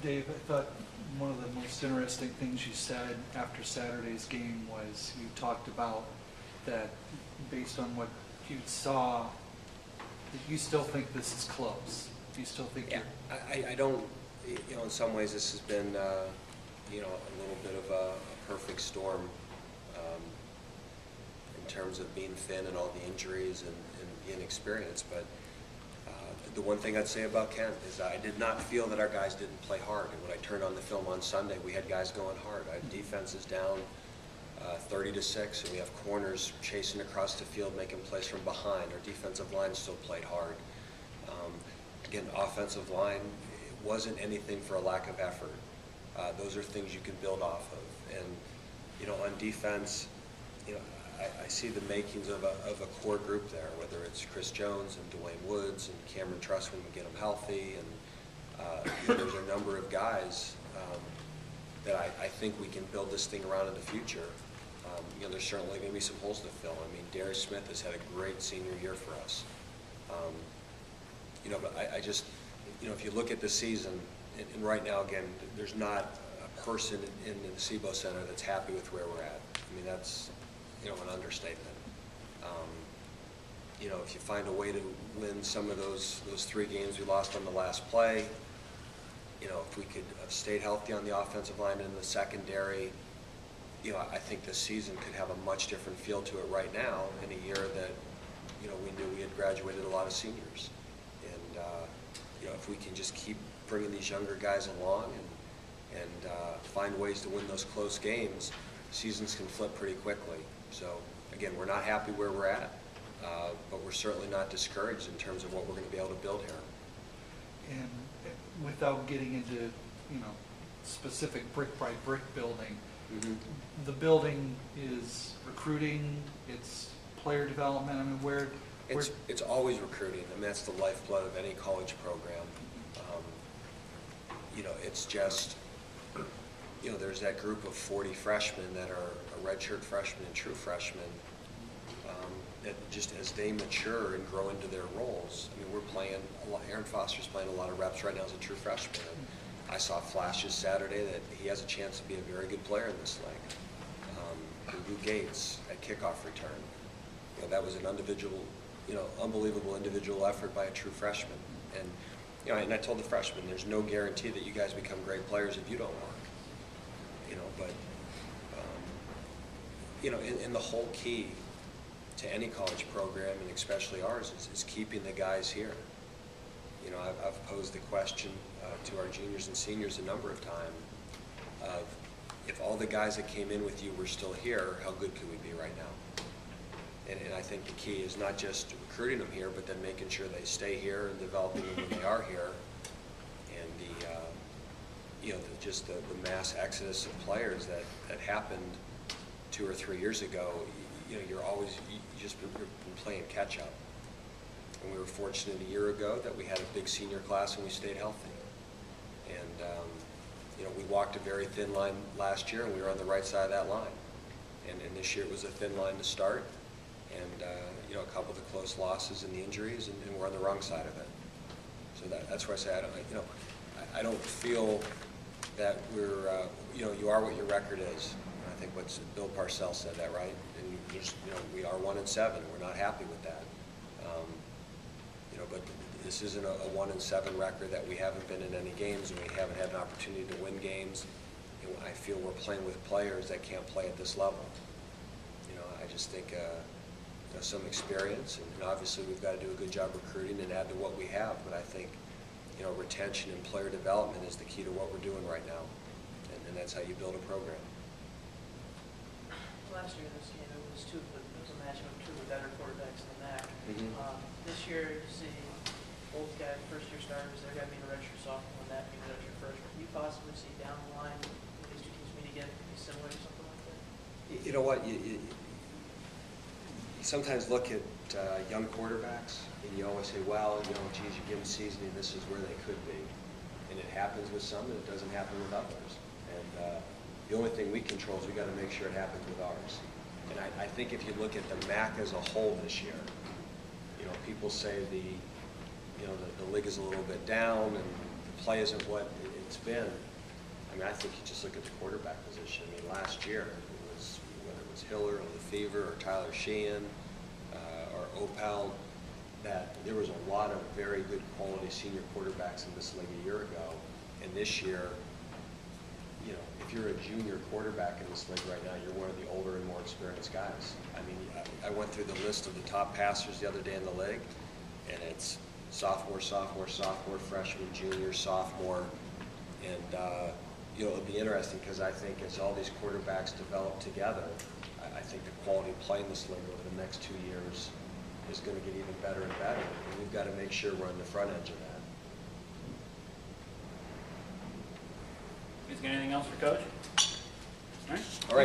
Dave, I thought one of the most interesting things you said after Saturday's game was you talked about that based on what you saw, that you still think this is close. You still think Yeah, I don't, you know, in some ways this has been, you know, a little bit of a perfect storm in terms of being thin and all the injuries and the inexperience. But the one thing I'd say about Kent is I did not feel that our guys didn't play hard. And when I turned on the film on Sunday, we had guys going hard. Our defense is down 30-6, and we have corners chasing across the field, making plays from behind. Our defensive line still played hard. Again, offensive line, it wasn't anything for a lack of effort. Those are things you can build off of. And, you know, on defense, you know, I see the makings of a core group there, whether it's Chris Jones and Dwayne Woods and Cameron Truss when we get them healthy. And you know, there's a number of guys that I think we can build this thing around in the future. You know, there's certainly going to be some holes to fill. I mean, Darius Smith has had a great senior year for us. You know, but I just, you know, if you look at the season, and right now, again, there's not a person in the SIBO Center that's happy with where we're at. I mean, that's, you know, an understatement. You know, if you find a way to win some of those 3 games we lost on the last play, you know, if we could have stayed healthy on the offensive line and in the secondary, you know, I think this season could have a much different feel to it right now in a year that, you know, we knew we had graduated a lot of seniors. And, you know, if we can just keep bringing these younger guys along and find ways to win those close games, seasons can flip pretty quickly. So, again, we're not happy where we're at, but we're certainly not discouraged in terms of what we're going to be able to build here. And without getting into, you know, specific brick by brick building, the building is recruiting, it's player development. I mean, it's always recruiting. I mean, that's the lifeblood of any college program. You know, it's just, you know, there's that group of 40 freshmen that are redshirt freshmen and true freshmen that just as they mature and grow into their roles. I mean, we're playing a lot. Aaron Foster's playing a lot of reps right now as a true freshman. And I saw flashes Saturday that he has a chance to be a very good player in this league. Lou Gates at kickoff return. You know, that was an individual, you know, unbelievable individual effort by a true freshman. And you know, and I told the freshmen, there's no guarantee that you guys become great players if you don't work. You know, but you know, and the whole key to any college program, and especially ours, is keeping the guys here. You know, I've posed the question to our juniors and seniors a number of times of, if all the guys that came in with you were still here, how good could we be right now? And I think the key is not just recruiting them here, but then making sure they stay here and developing them when they are here. And the, you know, just the mass exodus of players that happened 2 or 3 years ago. You know, you just been playing catch up. And we were fortunate a year ago that we had a big senior class and we stayed healthy. And you know, we walked a very thin line last year, and we were on the right side of that line. And this year it was a thin line to start. And you know, a couple of the close losses and the injuries, and we're on the wrong side of it. So that's why I say I don't feel that we're you know, you are what your record is. And I think what's Bill Parcells said that, right? And there's, you know, we are 1-7. We're not happy with that. You know, but this isn't a 1-7 record that we haven't been in any games and we haven't had an opportunity to win games. You know, I feel we're playing with players that can't play at this level. You know, I just think. You know, some experience, and obviously we've got to do a good job recruiting and add to what we have, but I think, you know, retention and player development is the key to what we're doing right now, and that's how you build a program. Last year, this game, it was a matchup of 2 of the better quarterbacks in the MAC. This year, you see both guys, first-year starters, they're going to be a redshirt sophomore, and that being a redshirt freshman. Can you possibly see down the line when these 2 teams meet again, be similar or something like that? You know what? You sometimes look at young quarterbacks, and you always say, well, you know, geez, you give them seasoning, this is where they could be. And it happens with some, and it doesn't happen with others. And the only thing we control is we got to make sure it happens with ours. And I think if you look at the MAC as a whole this year, you know, people say the league is a little bit down, and the play isn't what it's been, I mean, I think you just look at the quarterback position. I mean, last year, it was, whether it was Hiller or LeFevre or Tyler Sheehan or Opel, that there was a lot of very good quality senior quarterbacks in this league a year ago. And this year, you know, if you're a junior quarterback in this league right now, you're one of the older and more experienced guys. I mean, I went through the list of the top passers the other day in the league, and it's sophomore, sophomore, sophomore, freshman, junior, sophomore. And, you know, it'll be interesting because I think as all these quarterbacks develop together, I think the quality of play in this league over the next 2 years is going to get even better and better. And we've got to make sure we're on the front edge of that. Is there anything else for Coach? All right. All right.